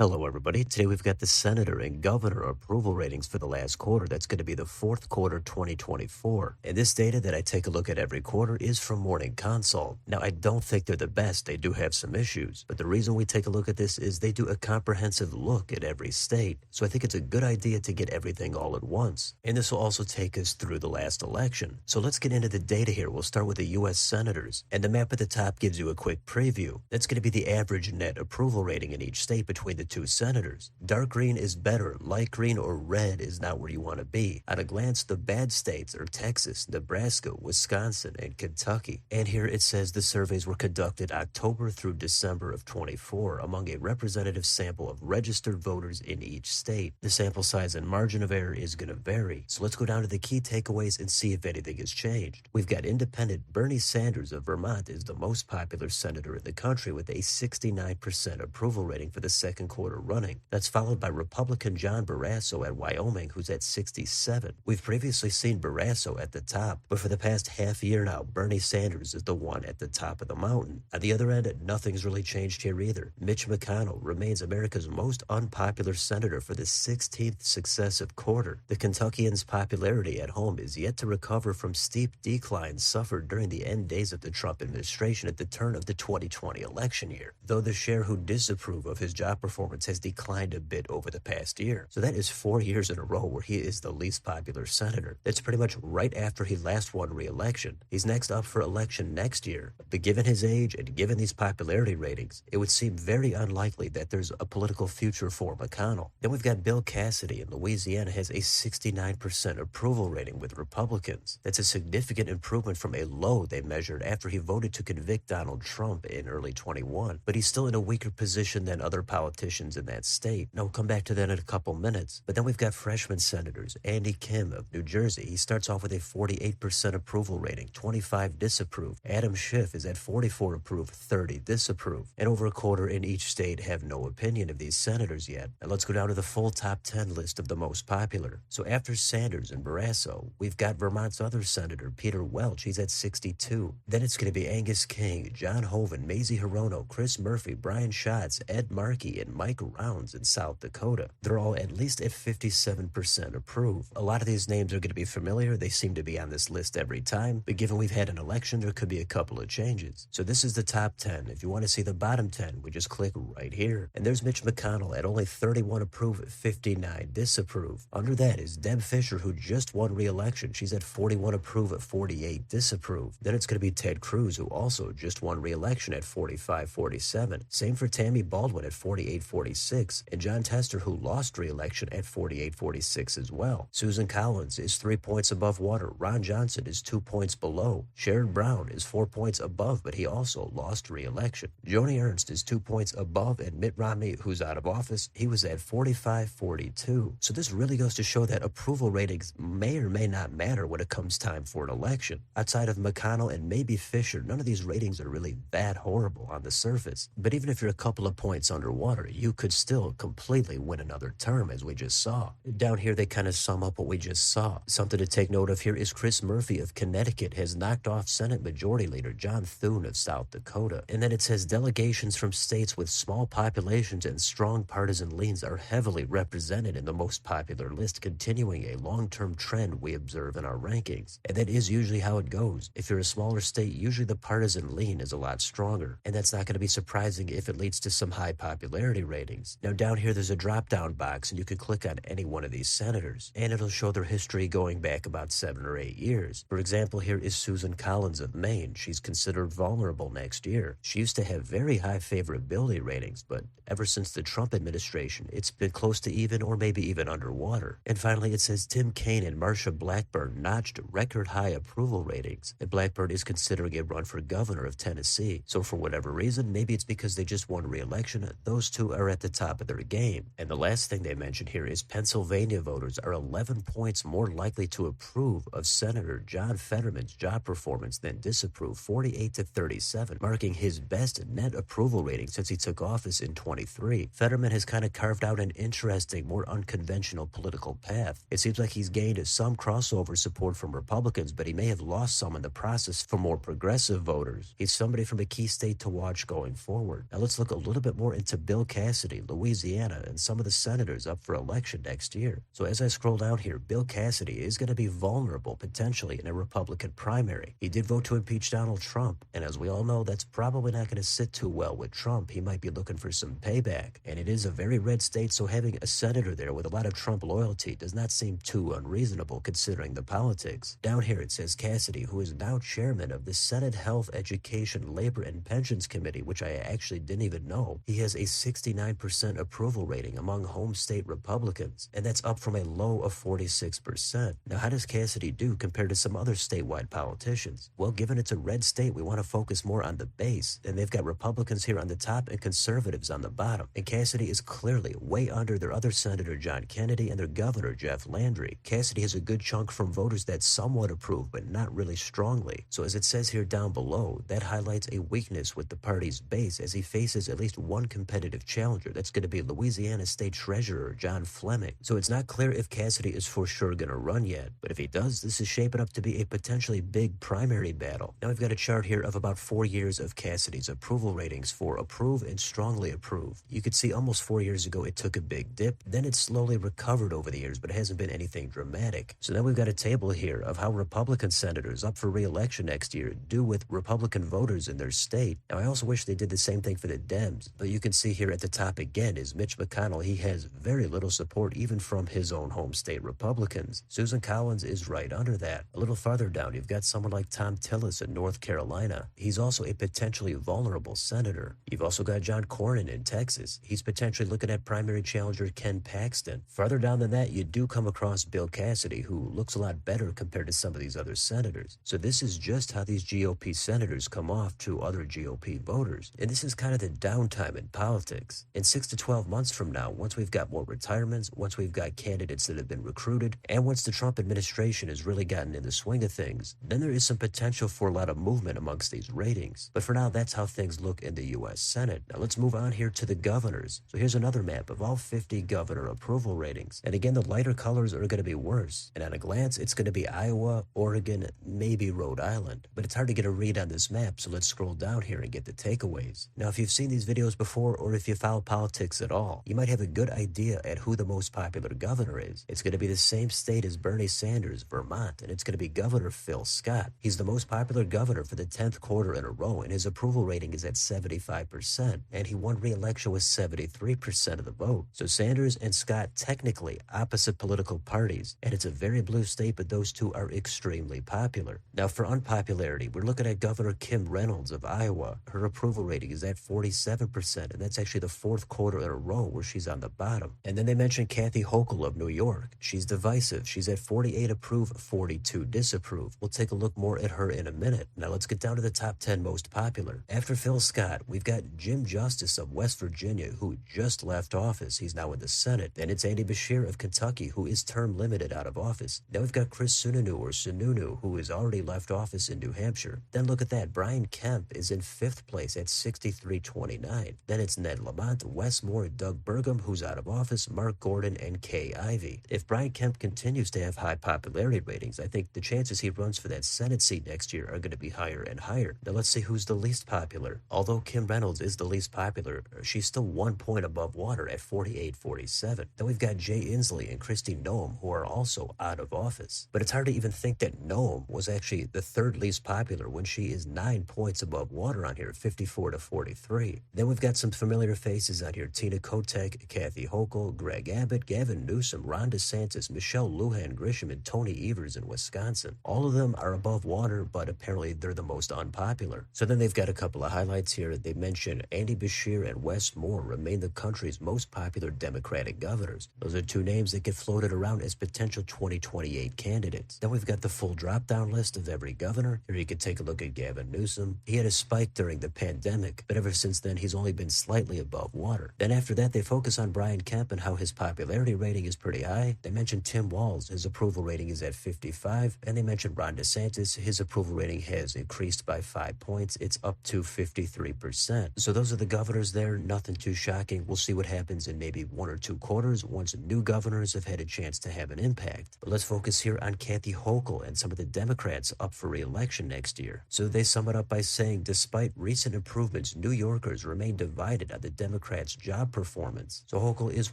Hello, everybody. Today we've got the senator and governor approval ratings for the last quarter. That's going to be the fourth quarter 2024. And this data that I take a look at every quarter is from Morning Consult. Now, I don't think they're the best. They do have some issues. But the reason we take a look at this is they do a comprehensive look at every state. So I think it's a good idea to get everything all at once. And this will also take us through the last election. So let's get into the data here. We'll start with the U.S. senators. And the map at the top gives you a quick preview. That's going to be the average net approval rating in each state between the two senators. Dark green is better, light green or red is not where you want to be. At a glance, the bad states are Texas, Nebraska, Wisconsin, and Kentucky. And here it says the surveys were conducted October through December of 24 among a representative sample of registered voters in each state. The sample size and margin of error is going to vary. So let's go down to the key takeaways and see if anything has changed. We've got independent Bernie Sanders of Vermont is the most popular senator in the country with a 69% approval rating for the second quarter running. That's followed by Republican John Barrasso at Wyoming, who's at 67. We've previously seen Barrasso at the top, but for the past half year now, Bernie Sanders is the one at the top of the mountain. At the other end, nothing's really changed here either. Mitch McConnell remains America's most unpopular senator for the 16th successive quarter. The Kentuckian's popularity at home is yet to recover from steep declines suffered during the end days of the Trump administration at the turn of the 2020 election year, though the share who disapprove of his job performance has declined a bit over the past year. So that is 4 years in a row where he is the least popular senator. That's pretty much right after he last won re-election. He's next up for election next year. But given his age and given these popularity ratings, it would seem very unlikely that there's a political future for McConnell. Then we've got Bill Cassidy in Louisiana has a 69% approval rating with Republicans. That's a significant improvement from a low they measured after he voted to convict Donald Trump in early 21. But he's still in a weaker position than other politicians in that state. Now, we'll come back to that in a couple minutes. But then we've got freshman senators. Andy Kim of New Jersey. He starts off with a 48% approval rating, 25 disapprove. Adam Schiff is at 44 approve, 30 disapprove. And over a quarter in each state have no opinion of these senators yet. Now let's go down to the full top 10 list of the most popular. So after Sanders and Barrasso, we've got Vermont's other senator, Peter Welch. He's at 62. Then it's going to be Angus King, John Hoeven, Mazie Hirono, Chris Murphy, Brian Schatz, Ed Markey, and Mike Rounds in South Dakota. They're all at least at 57% approve. A lot of these names are going to be familiar. They seem to be on this list every time, but given we've had an election, there could be a couple of changes. So this is the top 10. If you want to see the bottom 10, we just click right here. And there's Mitch McConnell at only 31 approve, 59 disapprove. Under that is Deb Fischer, who just won re-election. She's at 41 approve, 48 disapprove. Then it's going to be Ted Cruz, who also just won re-election at 45-47. Same for Tammy Baldwin at 48-46. And John Tester, who lost re-election at 48-46 as well. Susan Collins is 3 points above water. Ron Johnson is 2 points below. Sherrod Brown is 4 points above, but he also lost re-election. Joni Ernst is 2 points above, and Mitt Romney, who's out of office, he was at 45-42. So this really goes to show that approval ratings may or may not matter when it comes time for an election. Outside of McConnell and maybe Fisher, none of these ratings are really that horrible on the surface. But even if you're a couple of points underwater, you could still completely win another term, as we just saw. Down here, they kind of sum up what we just saw. Something to take note of here is Chris Murphy of Connecticut has knocked off Senate Majority Leader John Thune of South Dakota. And then it says delegations from states with small populations and strong partisan leans are heavily represented in the most popular list, continuing a long-term trend we observe in our rankings. And that is usually how it goes. If you're a smaller state, usually the partisan lean is a lot stronger. And that's not going to be surprising if it leads to some high popularity ratings. Now down here, there's a drop-down box, and you could click on any one of these senators, and it'll show their history going back about 7 or 8 years. For example, here is Susan Collins of Maine. She's considered vulnerable next year. She used to have very high favorability ratings, but ever since the Trump administration, it's been close to even or maybe even underwater. And finally, it says Tim Kaine and Marsha Blackburn notched record-high approval ratings, and Blackburn is considering a run for governor of Tennessee. So for whatever reason, maybe it's because they just won re-election, those two are at the top of their game. And the last thing they mention here is Pennsylvania voters are 11 points more likely to approve of Senator John Fetterman's job performance than disapprove, 48-37, marking his best net approval rating since he took office in 23. Fetterman has kind of carved out an interesting, more unconventional political path. It seems like he's gained some crossover support from Republicans, but he may have lost some in the process for more progressive voters. He's somebody from a key state to watch going forward. Now let's look a little bit more into Bill Cassidy Cassidy, Louisiana, and some of the senators up for election next year. So as I scroll down here, Bill Cassidy is going to be vulnerable potentially in a Republican primary. He did vote to impeach Donald Trump, and as we all know, that's probably not going to sit too well with Trump. He might be looking for some payback. And it is a very red state, so having a senator there with a lot of Trump loyalty does not seem too unreasonable considering the politics. Down here it says Cassidy, who is now chairman of the Senate Health, Education, Labor, and Pensions Committee, which I actually didn't even know. He has a 69% approval rating among home state Republicans, and that's up from a low of 46%. Now, how does Cassidy do compared to some other statewide politicians? Well, given it's a red state, we want to focus more on the base, and they've got Republicans here on the top and conservatives on the bottom. And Cassidy is clearly way under their other Senator John Kennedy and their governor Jeff Landry. Cassidy has a good chunk from voters that somewhat approve, but not really strongly. So as it says here down below, that highlights a weakness with the party's base as he faces at least one competitive challenger. That's going to be Louisiana State Treasurer John Fleming. So it's not clear if Cassidy is for sure going to run yet, but if he does, this is shaping up to be a potentially big primary battle. Now we've got a chart here of about 4 years of Cassidy's approval ratings for approve and strongly approve. You could see almost 4 years ago it took a big dip, then it slowly recovered over the years, but it hasn't been anything dramatic. So now we've got a table here of how Republican senators up for re-election next year do with Republican voters in their state. Now I also wish they did the same thing for the Dems, but you can see here at the top again is Mitch McConnell. He has very little support even from his own home state Republicans. Susan Collins is right under that. A little farther down, you've got someone like Tom Tillis in North Carolina. He's also a potentially vulnerable senator. You've also got John Cornyn in Texas. He's potentially looking at primary challenger Ken Paxton. Farther down than that, you do come across Bill Cassidy, who looks a lot better compared to some of these other senators. So this is just how these GOP senators come off to other GOP voters. And this is kind of the downtime in politics. In 6 to 12 months from now, once we've got more retirements, once we've got candidates that have been recruited, and once the Trump administration has really gotten in the swing of things, then there is some potential for a lot of movement amongst these ratings. But for now, that's how things look in the U.S. Senate. Now let's move on here to the governors. So here's another map of all 50 governor approval ratings. And again, the lighter colors are going to be worse. And at a glance, it's going to be Iowa, Oregon, maybe Rhode Island. But it's hard to get a read on this map, so let's scroll down here and get the takeaways. Now, if you've seen these videos before, or if you follow politics at all, you might have a good idea at who the most popular governor is. It's going to be the same state as Bernie Sanders, Vermont, and it's going to be Governor Phil Scott. He's the most popular governor for the 10th quarter in a row, and his approval rating is at 75%, and he won re-election with 73% of the vote. So Sanders and Scott technically opposite political parties, and it's a very blue state, but those two are extremely popular. Now for unpopularity, we're looking at Governor Kim Reynolds of Iowa. Her approval rating is at 47%, and that's actually the 4th quarter in a row where she's on the bottom. And then they mentioned Kathy Hochul of New York. She's divisive. She's at 48 approve, 42 disapprove. We'll take a look more at her in a minute. Now let's get down to the top 10 most popular. After Phil Scott, we've got Jim Justice of West Virginia, who just left office. He's now in the Senate. Then it's Andy Beshear of Kentucky, who is term limited out of office. Now we've got Chris Sununu, who has already left office in New Hampshire. Then look at that. Brian Kemp is in 5th place at 63.29. Then it's Ned Lamont, Wes Moore, Doug Burgum, who's out of office, Mark Gordon, and Kay Ivey. If Brian Kemp continues to have high popularity ratings, I think the chances he runs for that Senate seat next year are going to be higher and higher. Now let's see who's the least popular. Although Kim Reynolds is the least popular, she's still 1 point above water at 48.47. Then we've got Jay Inslee and Kristi Noem, who are also out of office. But it's hard to even think that Noem was actually the 3rd least popular when she is 9 points above water on here, 54 to 43. Then we've got some familiar faces on here. Tina Kotek, Kathy Hochul, Greg Abbott, Gavin Newsom, Ron DeSantis, Michelle Lujan Grisham, and Tony Evers in Wisconsin. All of them are above water, but apparently they're the most unpopular. So then they've got a couple of highlights here. They mention Andy Beshear and Wes Moore remain the country's most popular Democratic governors. Those are 2 names that get floated around as potential 2028 candidates. Then we've got the full drop-down list of every governor. Here you can take a look at Gavin Newsom. He had a spike during the pandemic, but ever since then he's only been slightly above water. Then after that, they focus on Brian Kemp and how his popularity rating is pretty high. They mention Tim Walz, his approval rating is at 55, and they mention Ron DeSantis, his approval rating has increased by 5 points. It's up to 53%. So those are the governors there, nothing too shocking. We'll see what happens in maybe 1 or 2 quarters once new governors have had a chance to have an impact. But let's focus here on Kathy Hochul and some of the Democrats up for re-election next year. So they sum it up by saying, despite recent improvements, New Yorkers remain divided on the Democratic Democrats' job performance. So Hochul is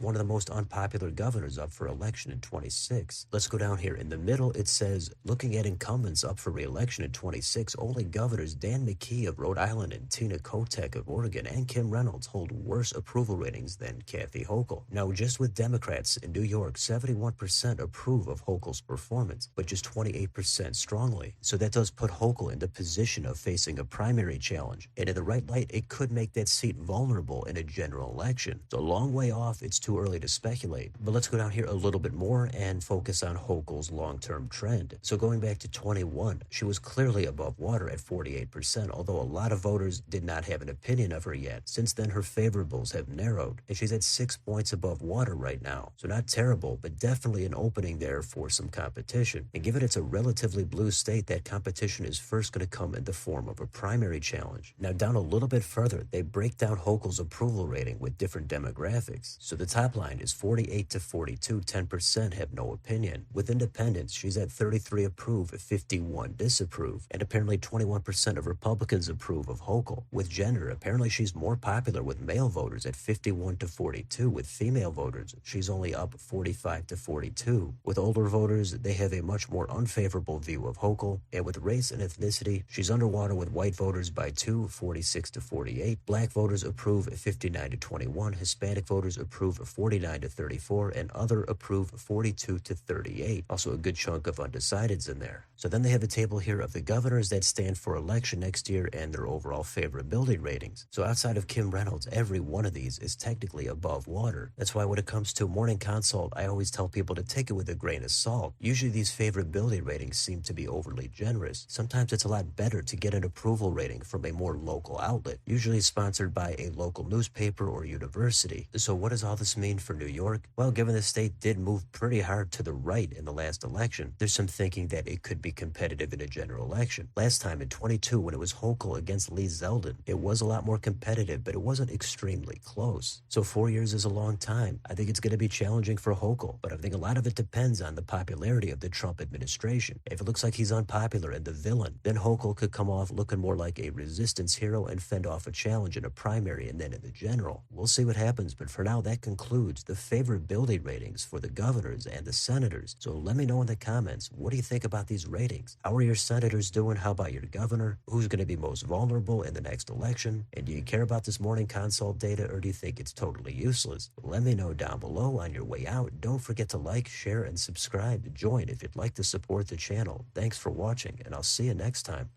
one of the most unpopular governors up for election in 26. Let's go down here. In the middle, it says, looking at incumbents up for re-election in 26, only governors Dan McKee of Rhode Island and Tina Kotek of Oregon and Kim Reynolds hold worse approval ratings than Kathy Hochul. Now, just with Democrats in New York, 71% approve of Hochul's performance, but just 28% strongly. So that does put Hochul in the position of facing a primary challenge. And in the right light, it could make that seat vulnerable in a general election. It's a long way off. It's too early to speculate. But let's go down here a little bit more and focus on Hochul's long-term trend. So going back to 21, she was clearly above water at 48%, although a lot of voters did not have an opinion of her yet. Since then, her favorables have narrowed, and she's at 6 points above water right now. So not terrible, but definitely an opening there for some competition. And given it's a relatively blue state, that competition is first going to come in the form of a primary challenge. Now down a little bit further, they break down Hochul's approval rating with different demographics. So the top line is 48 to 42, 10% have no opinion. With independents, she's at 33 approve, 51 disapprove, and apparently 21% of Republicans approve of Hochul. With gender, apparently she's more popular with male voters at 51 to 42. With female voters, she's only up 45 to 42. With older voters, they have a much more unfavorable view of Hochul, and with race and ethnicity, she's underwater with white voters by 2, 46 to 48. Black voters approve 59 to 21. Hispanic voters approve 49 to 34, and other approve 42 to 38. Also a good chunk of undecideds in there. So then they have a table here of the governors that stand for election next year and their overall favorability ratings. So outside of Kim Reynolds, every one of these is technically above water. That's why when it comes to Morning Consult, I always tell people to take it with a grain of salt. Usually these favorability ratings seem to be overly generous. Sometimes it's a lot better to get an approval rating from a more local outlet, usually sponsored by a local newspaper or university. So what does all this mean for New York? Well, given the state did move pretty hard to the right in the last election, there's some thinking that it could be competitive in a general election. Last time in 22, when it was Hochul against Lee Zeldin, it was a lot more competitive, but it wasn't extremely close. So 4 years is a long time. I think it's going to be challenging for Hochul, but I think a lot of it depends on the popularity of the Trump administration. If it looks like he's unpopular and the villain, then Hochul could come off looking more like a resistance hero and fend off a challenge in a primary and then in the general. We'll see what happens, but for now, that concludes the favorability ratings for the governors and the senators. So let me know in the comments, what do you think about these ratings? How are your senators doing? How about your governor? Who's going to be most vulnerable in the next election? And do you care about this Morning Consult data, or do you think it's totally useless? Let me know down below. On your way out, don't forget to like, share, and subscribe to join if you'd like to support the channel. Thanks for watching, and I'll see you next time.